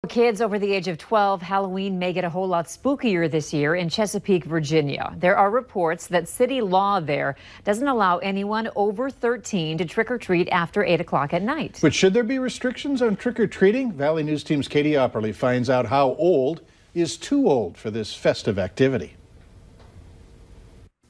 Kids over the age of 12, Halloween may get a whole lot spookier this year in Chesapeake, Virginia. There are reports that city law there doesn't allow anyone over 13 to trick-or-treat after 8 o'clock at night. But should there be restrictions on trick-or-treating? Valley News Team's Katie Opperly finds out how old is too old for this festive activity.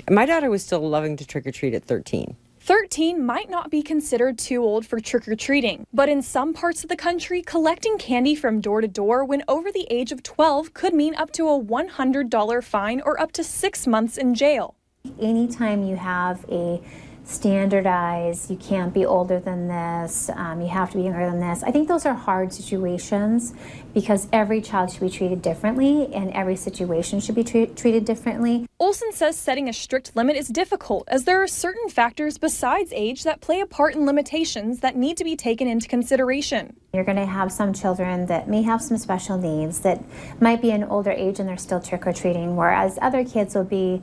My daughter was still loving to trick-or-treat at 13. 13 might not be considered too old for trick-or-treating, but in some parts of the country, collecting candy from door to door when over the age of 12 could mean up to a $100 fine or up to 6 months in jail. Anytime you have a standardized, you can't be older than this, you have to be younger than this, I think those are hard situations because every child should be treated differently and every situation should be treated differently. Olson says setting a strict limit is difficult as there are certain factors besides age that play a part in limitations that need to be taken into consideration. You're going to have some children that may have some special needs that might be an older age and they're still trick-or-treating, whereas other kids will be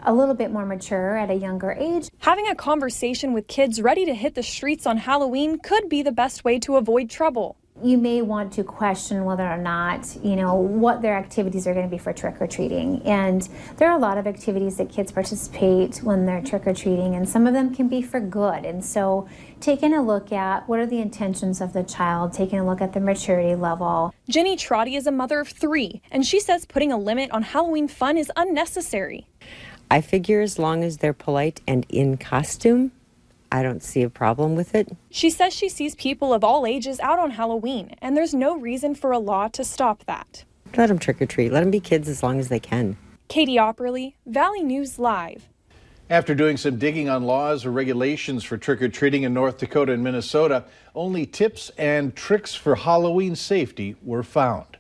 a little bit more mature at a younger age. Having a conversation with kids ready to hit the streets on Halloween could be the best way to avoid trouble. You may want to question whether or not, what their activities are going to be for trick-or-treating. And there are a lot of activities that kids participate when they're trick-or-treating, and some of them can be for good. And so taking a look at what are the intentions of the child, taking a look at the maturity level. Jenny Trotty is a mother of 3, and she says putting a limit on Halloween fun is unnecessary. I figure as long as they're polite and in costume, I don't see a problem with it. She says she sees people of all ages out on Halloween, and there's no reason for a law to stop that. Let them trick-or-treat. Let them be kids as long as they can. Katie Opperly, Valley News Live. After doing some digging on laws or regulations for trick-or-treating in North Dakota and Minnesota, only tips and tricks for Halloween safety were found.